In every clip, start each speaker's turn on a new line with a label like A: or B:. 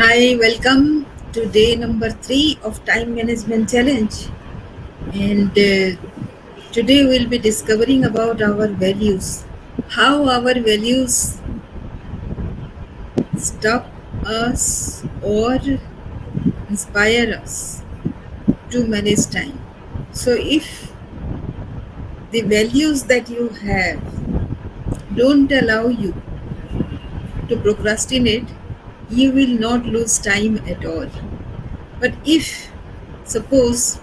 A: Hi, welcome to day number 3 of Time Management Challenge. And today we'll be discovering about our values. How our values stop us or inspire us to manage time. So, if the values that you have don't allow you to procrastinate, you will not lose time at all. But if suppose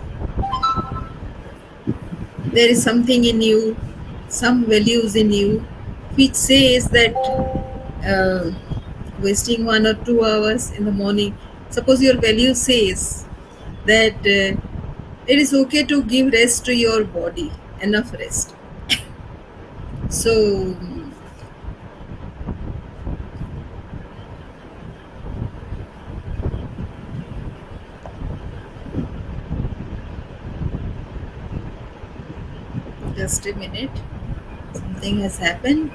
A: there is something in you, some values in you, which says that uh, wasting 1 or 2 hours in the morning, suppose your value says that it is okay to give rest to your body, enough rest. So, just a minute, something has happened.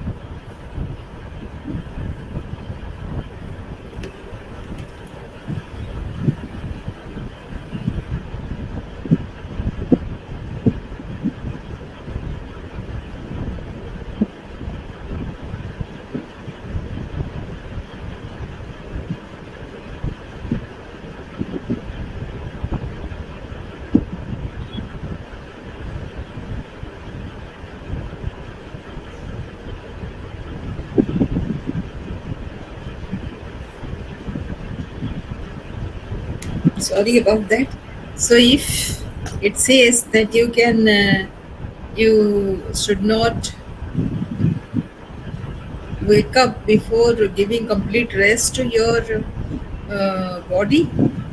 A: Sorry about that. So, if it says that you should not wake up before giving complete rest to your body,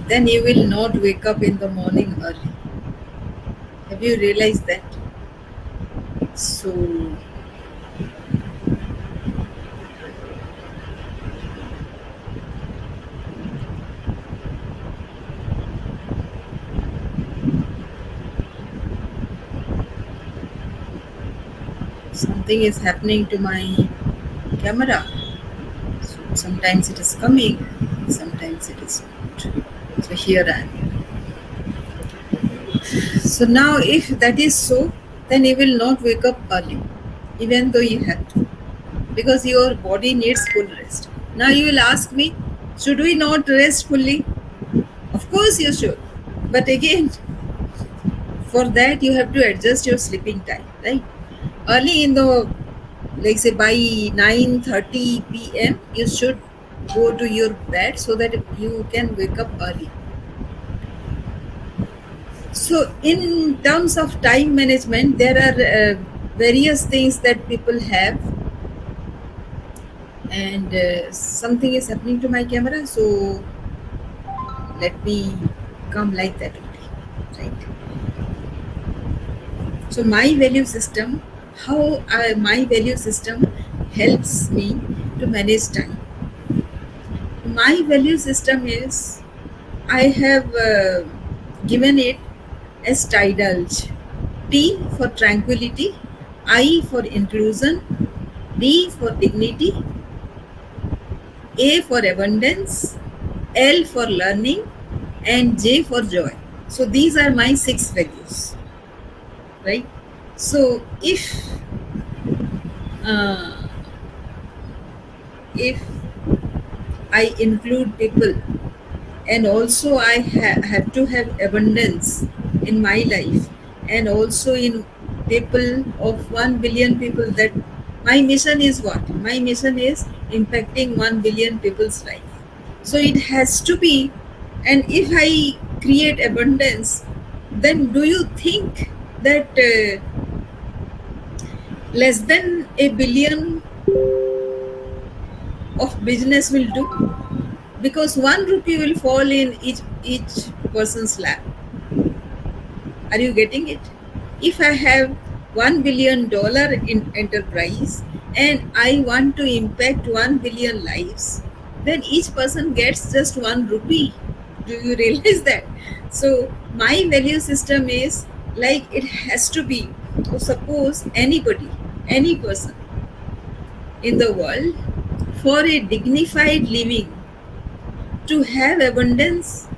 A: then you will not wake up in the morning early. Have you realized that? So, something is happening to my camera. So, sometimes it is coming, sometimes it is not. So, here I am. So, now if that is so, then you will not wake up early, even though you have to, because your body needs full rest. Now, you will ask me, should we not rest fully? Of course, you should. But again, for that, you have to adjust your sleeping time, right? Early in the, like say by 9:30 p.m., you should go to your bed so that you can wake up early. So, in terms of time management, there are various things that people have, and something is happening to my camera. So, let me come like that only, right? So, my value system helps me to manage time. My value system is I have given it as tidalge. T for tranquility, I for inclusion, D for dignity, A for abundance, L for learning, and J for joy. So these are my 6 values, right? So uh, if I include people, and also I have to have abundance in my life, and also in people of 1 billion people, that my mission is what? My mission is impacting 1 billion people's life. So it has to be, and if I create abundance, then do you think that less than a billion of business will do? Because 1 rupee will fall in each person's lap. Are you getting it? If I have $1 billion in enterprise and I want to impact 1 billion lives, then each person gets just 1 rupee. Do you realize that? So my value system is like it has to be. So suppose anybody, any person in the world, for a dignified living, To have abundance,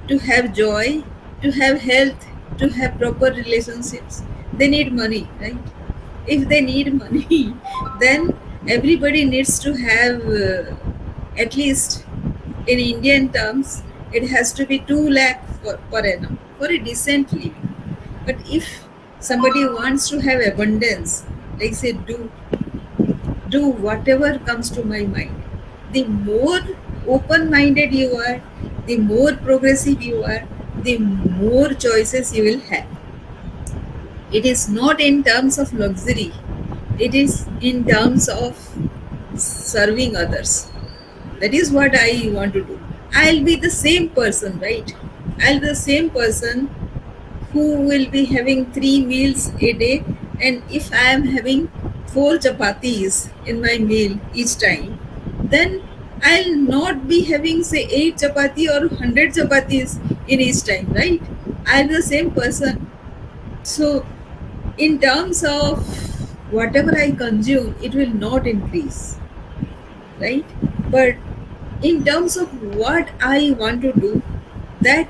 A: to have joy, to have health, to have proper relationships, they need money, right? If they need money, then everybody needs to have at least in Indian terms, it has to be 2 lakh per annum for a decent living. But if somebody wants to have abundance, like say, do whatever comes to my mind. The more open minded you are, the more progressive you are, the more choices you will have. It is not in terms of luxury, it is in terms of serving others. That is what I want to do. I'll be the same person, right? I'll be the same person who will be having 3 meals a day, and if I am having 4 chapatis in my meal each time, then I'll not be having say 8 chapati or 100 chapatis in each time, right? I'll be the same person. So in terms of whatever I consume, it will not increase, right? But in terms of what I want to do, that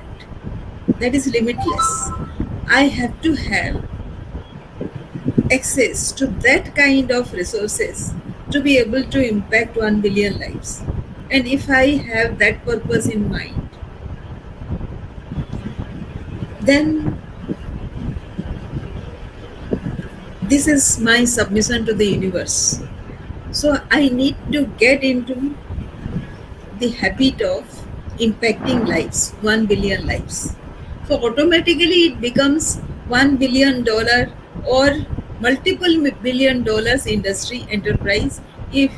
A: that is limitless. I have to have access to that kind of resources to be able to impact 1 billion lives. And if I have that purpose in mind, then this is my submission to the universe. So I need to get into the habit of impacting lives, 1 billion lives. So automatically it becomes $1 billion or multiple billion dollars industry enterprise if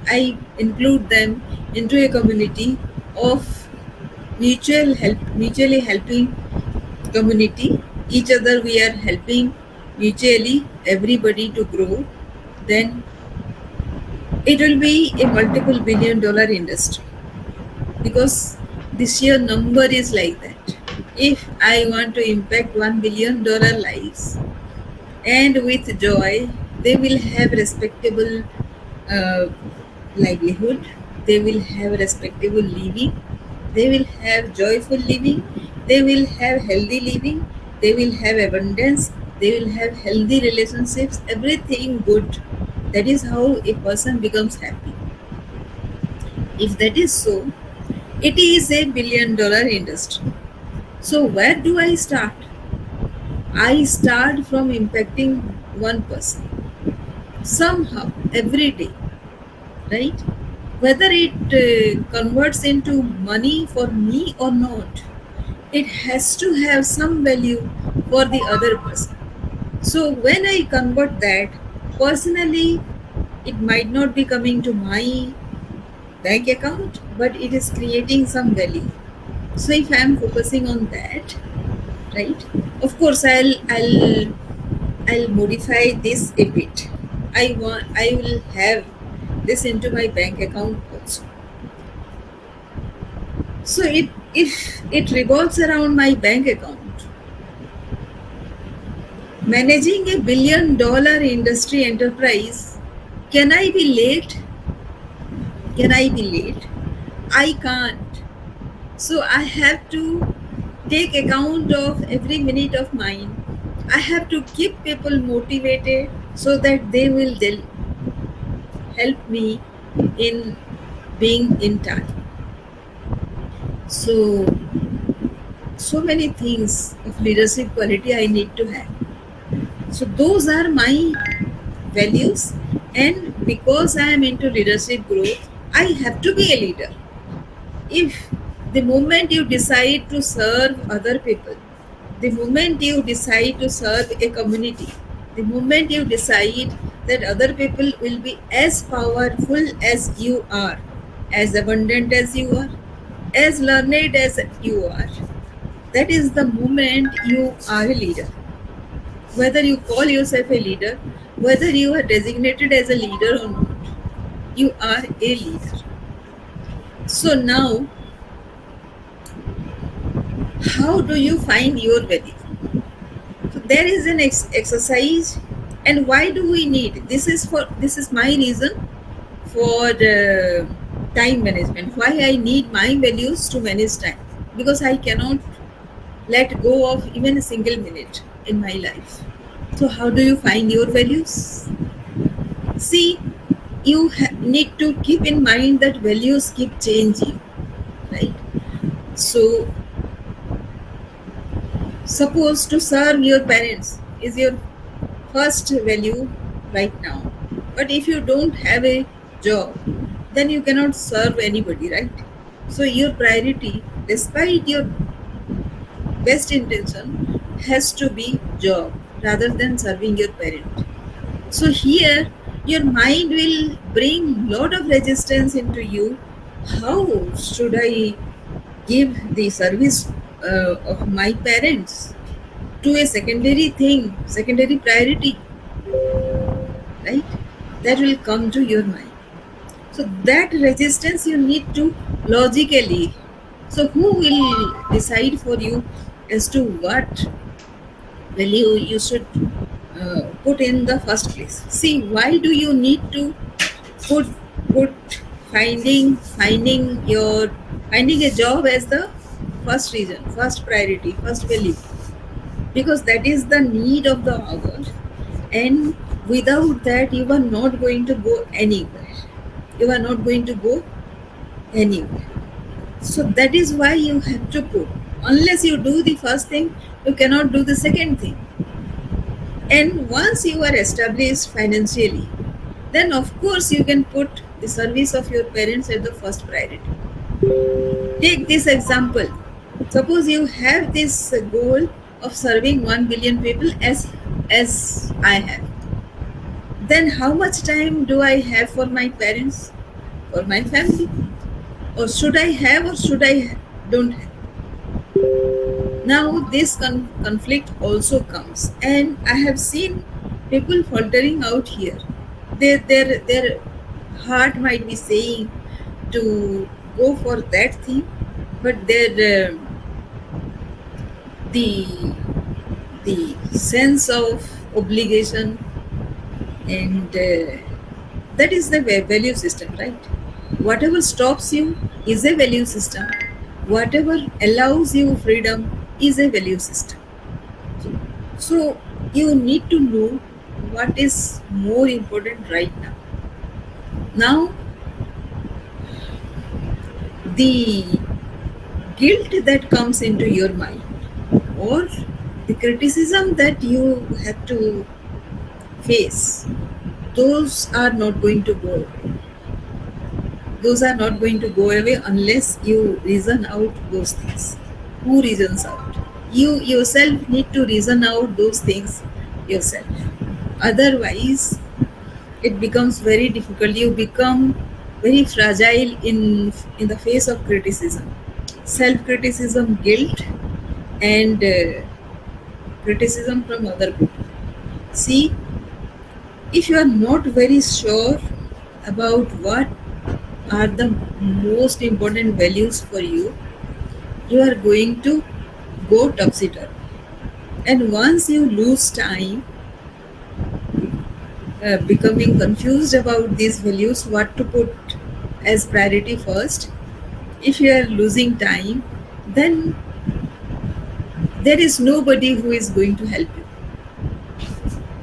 A: I include them into a community of mutually helping community. Each other we are helping mutually everybody to grow. Then it will be a multiple billion-dollar industry because the sheer number is like that. If I want to impact $1 billion lives and with joy, they will have respectable uh, livelihood, they will have respectable living, they will have joyful living, they will have healthy living, they will have abundance, they will have healthy relationships, everything good. That is how a person becomes happy. If that is so, it is a billion-dollar industry. So, where do I start? I start from impacting one person somehow every day, right? Whether it converts into money for me or not, it has to have some value for the other person. So, when I convert that, personally, it might not be coming to my bank account, but it is creating some value. So, if I am focusing on that, right? Of course, I'll modify this a bit. I will have this into my bank account also. So if it revolves around my bank account, managing a billion-dollar industry enterprise, can I be late? Can I be late? I can't. So I have to take account of every minute of mine. I have to keep people motivated so that they will help me in being in time. So, so many things of leadership quality I need to have. So, those are my values, and because I am into leadership growth, I have to be a leader. If the moment you decide to serve other people, the moment you decide to serve a community, the moment you decide that other people will be as powerful as you are, as abundant as you are, as learned as you are, that is the moment you are a leader. Whether you call yourself a leader, whether you are designated as a leader or not, you are a leader. So now, how do you find your value? So there is an exercise, and why do we need? This is my reason for Time management. Why I need my values to manage time? Because I cannot let go of even a single minute in my life. So, how do you find your values? See, you need to keep in mind that values keep changing, right? So, suppose to serve your parents is your first value right now. But if you don't have a job, then you cannot serve anybody, right? So, your priority, despite your best intention, has to be job rather than serving your parent. So here your mind will bring lot of resistance into you. How should I give the service of my parents to a secondary thing, secondary priority, right? That will come to your mind. So that resistance you need to logically. So who will decide for you as to what value you should put in the first place? See, why do you need to put put finding a job as the first reason, first priority, first value? Because that is the need of the hour, and without that you are not going to go anywhere. You are not going to go anywhere. So that is why you have to put. Unless you do the first thing, you cannot do the second thing. And once you are established financially, then of course you can put the service of your parents at the first priority. Take this example. Suppose you have this goal of serving 1 billion people as I have. Then how much time do I have for my parents, for my family? Or should I have or should I don't have? Now this conflict also comes, and I have seen people faltering out here. Their heart might be saying to go for that thing, but their the the sense of obligation, and that is the value system, right? Whatever stops you is a value system. Whatever allows you freedom is a value system. So you need to know what is more important right now. Now, the guilt that comes into your mind, or the criticism that you have to face, those are not going to go away. Those are not going to go away unless you reason out those things. Who reasons out? You yourself need to reason out those things yourself. Otherwise, it becomes very difficult. You become very fragile in the face of criticism, self criticism, guilt, and criticism from other people. See, if you are not very sure about what are the most important values for you, you are going to go topsy turvy. And once you lose time becoming confused about these values, what to put as priority first, if you are losing time, then there is nobody who is going to help you.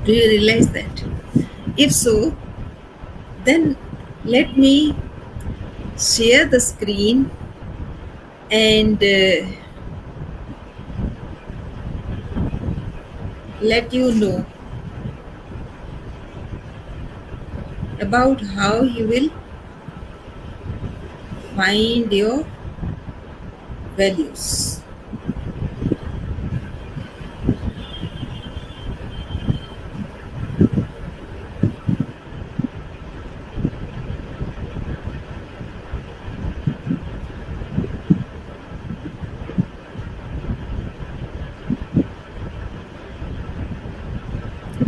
A: Do you realize that? If so, then let me share the screen and let you know about how you will find your values.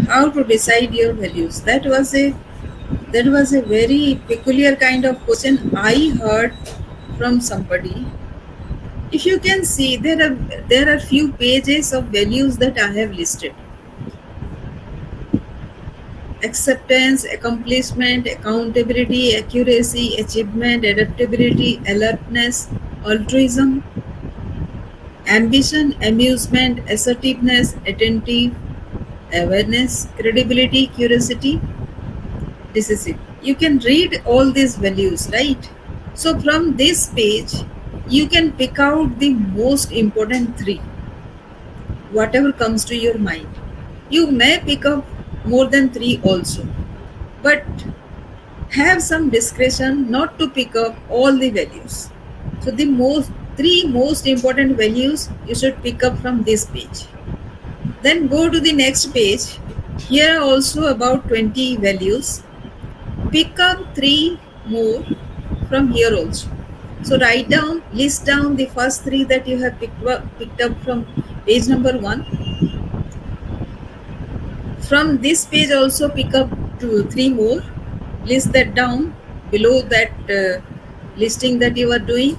A: How to decide your values? That was a very peculiar kind of question I heard from somebody. If you can see, there are few pages of values that I have listed. acceptance, accomplishment, accountability, accuracy, achievement, adaptability, alertness, altruism, ambition, amusement, assertiveness, attentive, awareness, credibility, curiosity, decisive. You can read all these values, right? So from this page, you can pick out the most important three, whatever comes to your mind. You may pick up more than three also, but have some discretion not to pick up all the values. So the most three most important values you should pick up from this page. Then go to the next page. Here are also about 20 values. Pick up three more from here also. So write down, list down the first three that you have picked up from page number 1. From this page also pick up three more. List that down below that listing that you are doing.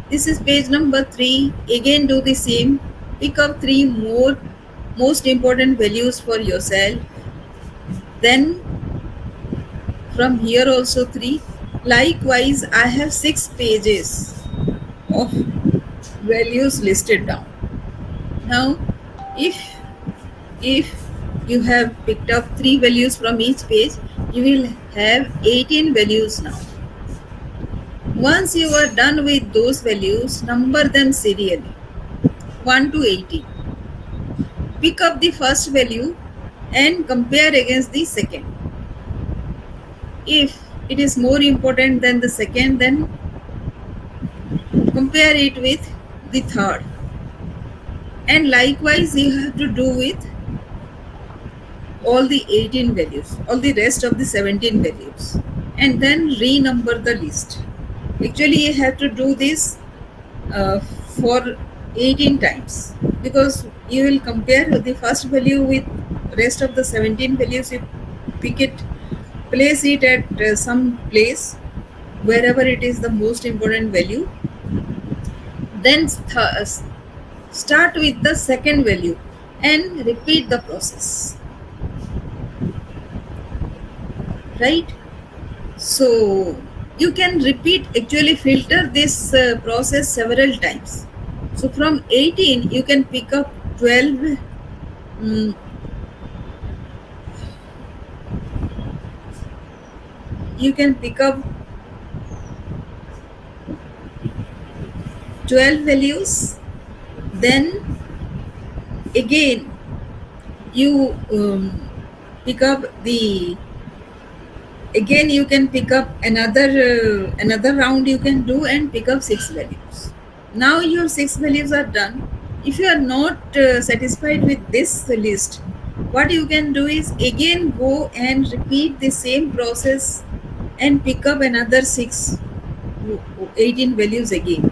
A: This is page number 3. Again do the same. Pick up three more most important values for yourself. Then from here also 3. Likewise, I have 6 pages of values listed down. Now, if you have picked up 3 values from each page, you will have 18 values now. Once you are done with those values, number them serially 1 to 18. Pick up the first value and compare against the second. If it is more important than the second, then compare it with the third. And likewise, you have to do with all the 18 values, all the rest of the 17 values, and then renumber the list. Actually, you have to do this for 18 times, because you will compare the first value with rest of the 17 values. You pick it, place it at some place wherever it is the most important value. Then start with the second value and repeat the process, right? So you can repeat, actually filter this process several times. So from 18 you can pick up 12 you can pick up 12 values. Then again you pick up the again you can pick up another round you can do and pick up 6 values. Now your 6 values are done. If you are not satisfied with this list, what you can do is again go and repeat the same process and pick up another 18 values again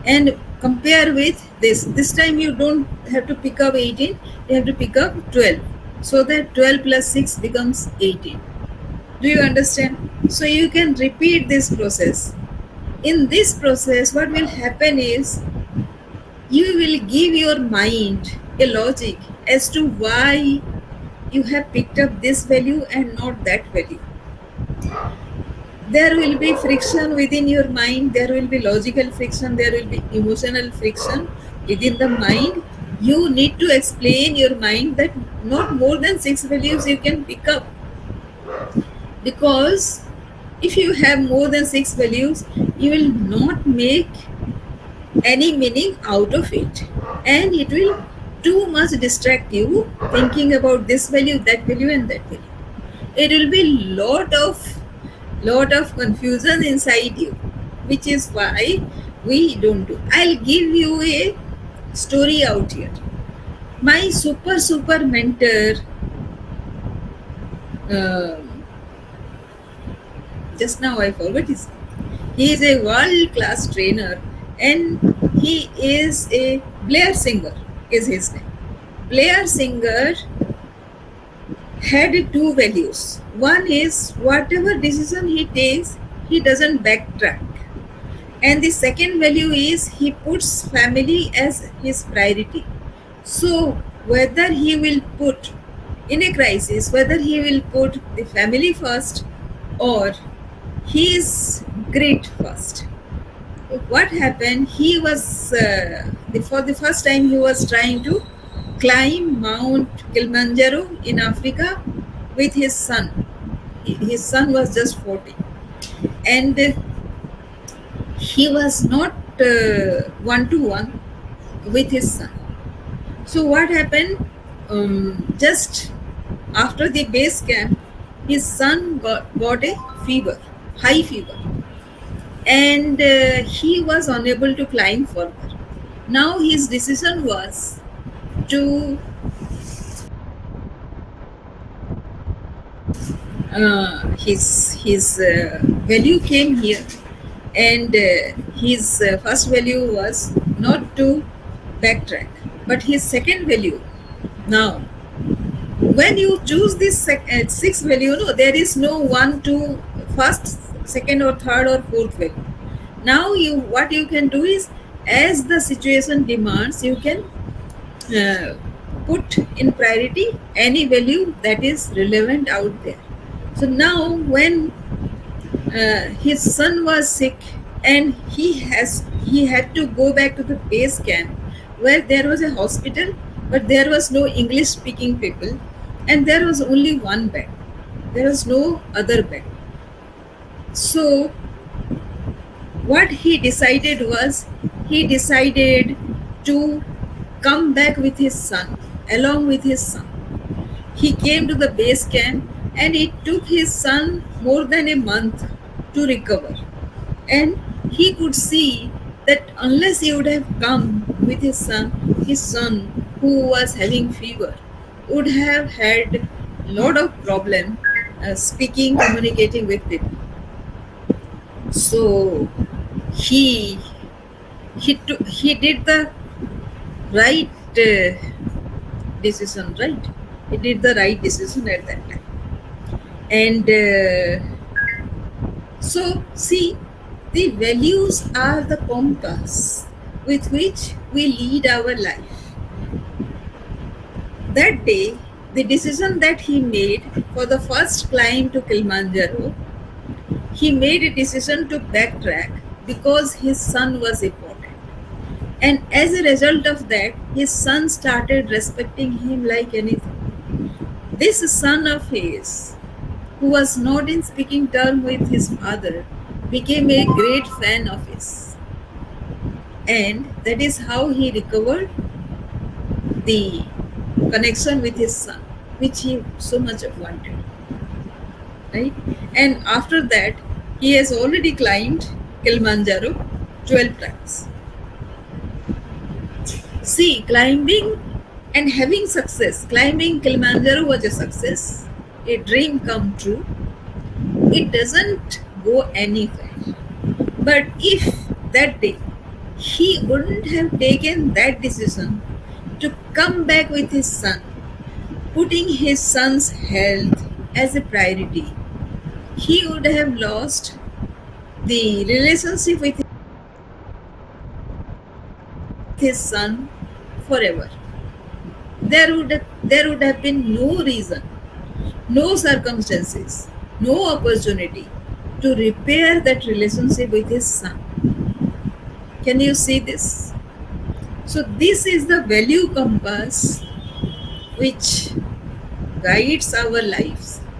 A: and compare with this time you don't have to pick up 18, you have to pick up 12, so that 12 plus 6 becomes 18. Do you understand? So you can repeat this process. In this process, what will happen is you will give your mind a logic as to why you have picked up this value and not that value. There will be friction within your mind, there will be logical friction, there will be emotional friction within the mind. You need to explain your mind that not more than 6 values you can pick up, because if you have more than 6 values, you will not make any meaning out of it, and it will too much distract you thinking about this value, that value, and that value. It will be lot of confusion inside you, which is why we don't do. I'll give you a story out here. My super mentor, just now I forgot his name. He is a world class trainer, and he is a Blair Singer is his name. Blair Singer had 2 values. One is whatever decision he takes, he doesn't backtrack. And the second value is he puts family as his priority. So whether he will put in a crisis whether he will put the family first or his greed first. What happened? He was for the first time he was trying to climb Mount Kilimanjaro in Africa with his son. His son was just 40, and he was not one to one with his son. So what happened? Just after the base camp, his son got a fever, high fever, and he was unable to climb further. Now his decision was to his value came here, and his first value was not to backtrack, but his second value. Now, when you choose this sixth value, no, there is no one to first, second, or third or fourth value. Now you what you can do is, as the situation demands, you can uh, put in priority any value that is relevant out there. So now when his son was sick and he had to go back to the base camp where there was a hospital, but there was no English speaking people, and there was only one bed, there was no other bed. So what he decided was, he decided to come back with his son, along with his son. He came to the base camp, and it took his son more than a month to recover. And he could see that unless he would have come with his son who was having fever would have had lot of problem speaking, communicating with people. So he he did the right decision, right? He did the right decision at that time. And so, see, the values are the compass with which we lead our life. That day, the decision that he made for the first climb to Kilimanjaro, he made a decision to backtrack because his son was important. And as a result of that, his son started respecting him like anything. This son of his, who was not in speaking term with his father, became a great fan of his. And that is how he recovered the connection with his son, which he so much wanted. Right? And after that, he has already climbed Kilimanjaro 12 times. See, climbing and having success, climbing Kilimanjaro was a success, a dream come true. It doesn't go anywhere. But if that day he wouldn't have taken that decision to come back with his son, putting his son's health as a priority, he would have lost the relationship with his son forever. There would have been no reason, no circumstances, no opportunity to repair that relationship with his son. Can you see this? So this is the value compass which guides our lives,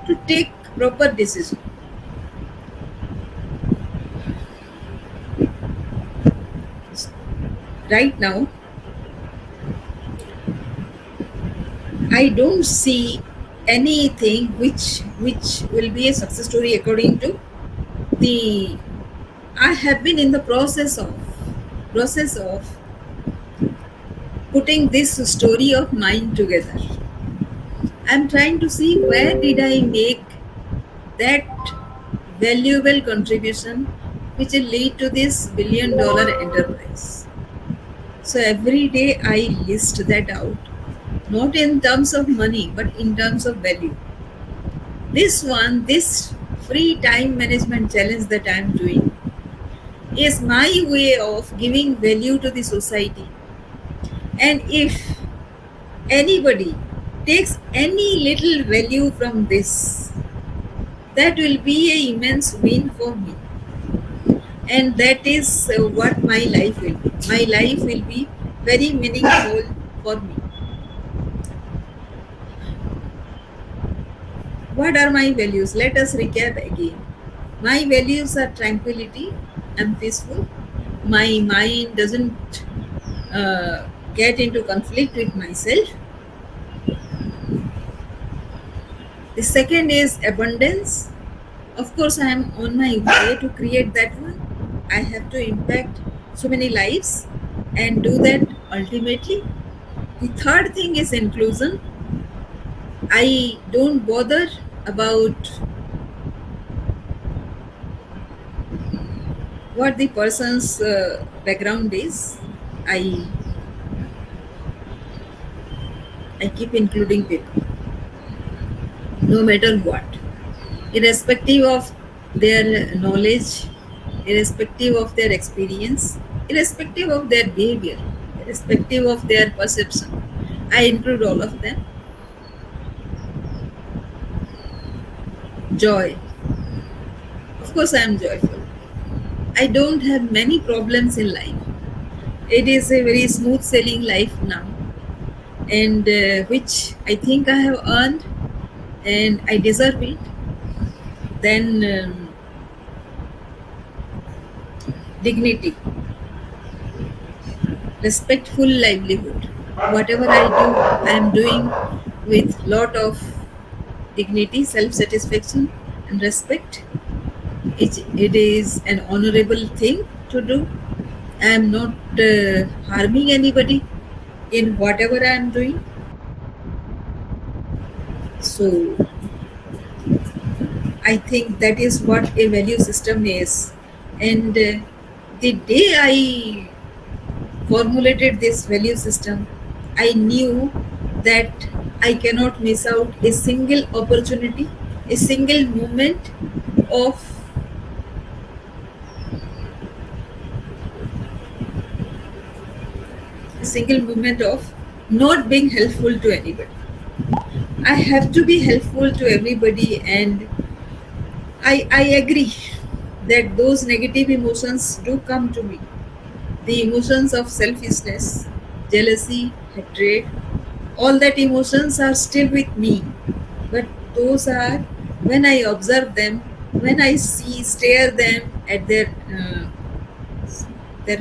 A: to take proper decision. Right now, I don't see anything which will be a success story according to the. I have been in the process of putting this story of mine together. I'm trying to see where did I make that valuable contribution which will lead to this $1 billion enterprise. So every day I list that out, not in terms of money, but in terms of value. This free time management challenge that I'm doing is my way of giving value to the society. And if anybody takes any little value from this, that will be a immense win for me. And that is what my life will be. My life will be very meaningful for me. What are my values? Let us recap again. My values are tranquility. I'm peaceful. My mind doesn't get into conflict with myself. The second is abundance. Of course, I am on my way to create that one. I have to impact so many lives and do that ultimately. The third thing is inclusion. I don't bother about what the person's background is. I I keep including people, no matter what, irrespective of their knowledge, irrespective of their experience, irrespective of their behavior, irrespective of their perception. I include all of them. Joy. Of course, I am joyful. I don't have many problems in life. It is a very smooth sailing life now, and which I think I have earned and I deserve it. Then dignity, respectful livelihood. Whatever I do, I am doing with lot of dignity, self-satisfaction, and respect. It is an honorable thing to do. I am not harming anybody in whatever I am doing. So I think that is what a value system is. And the day I formulated this value system, I knew that I cannot miss out a single opportunity, a single moment of a single moment of not being helpful to anybody. I have to be helpful to everybody, and I agree that those negative emotions do come to me. The emotions of selfishness, jealousy, hatred, all that emotions are still with me. But those are when I observe them, when I see, stare them at their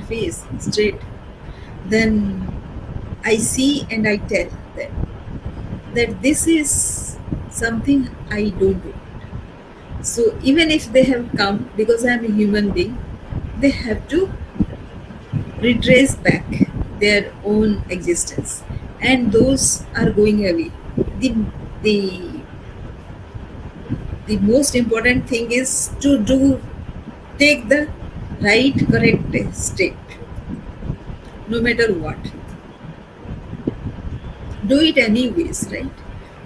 A: face straight, then I see and I tell them that this is something I don't do. So even if they have come, because I am a human being, they have to retrace back their own existence, and those are going away. The the the most important thing is to take the right correct step, no matter what. Do it anyways, right?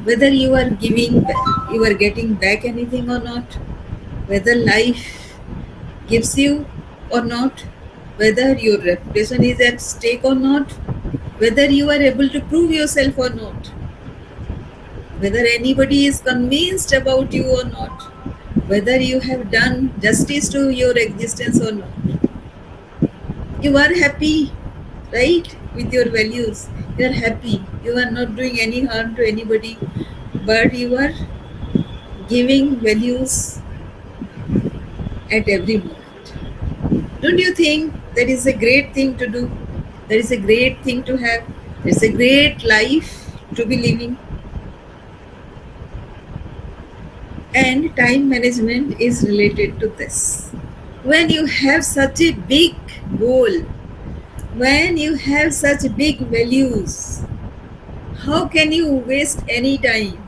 A: Whether you are giving back, you are getting back anything or not, whether life gives you or not, whether your reputation is at stake or not, whether you are able to prove yourself or not, whether anybody is convinced about you or not, whether you have done justice to your existence or not. You are happy, right, with your values. You are happy. You are not doing any harm to anybody, but you are giving values at every moment. Don't you think that is a great thing to do? That is a great thing to have. It's a great life to be living. And time management is related to this. When you have such a big goal, when you have such big values, how can you waste any time?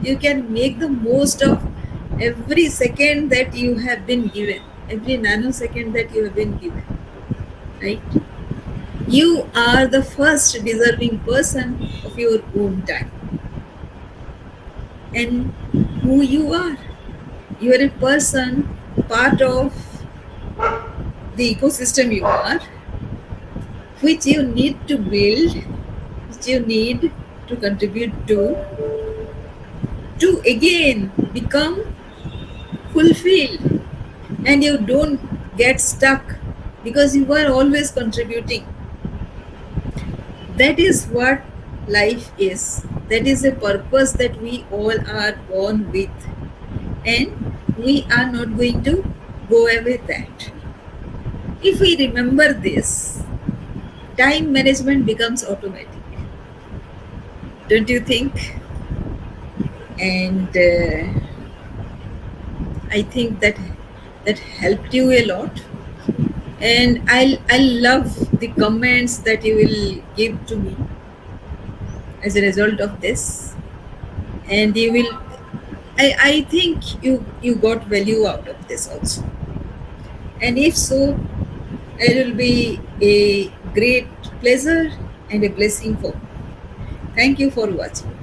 A: You can make the most of every second that you have been given, every nanosecond that you have been given, right? You are the first deserving person of your own time and who you are. You are a person, part of the ecosystem you are, which you need to build, which you need to contribute to again become fulfilled, and you don't get stuck because you are always contributing. That is what life is. That is a purpose that we all are born with, and we are not going to go away with that. If we remember this, time management becomes automatic, don't you think? And I think that helped you a lot. And I love the comments that you will give to me as a result of this. And you will, I think you got value out of this also. And if so, it will be a great pleasure and a blessing for me. Thank you for watching.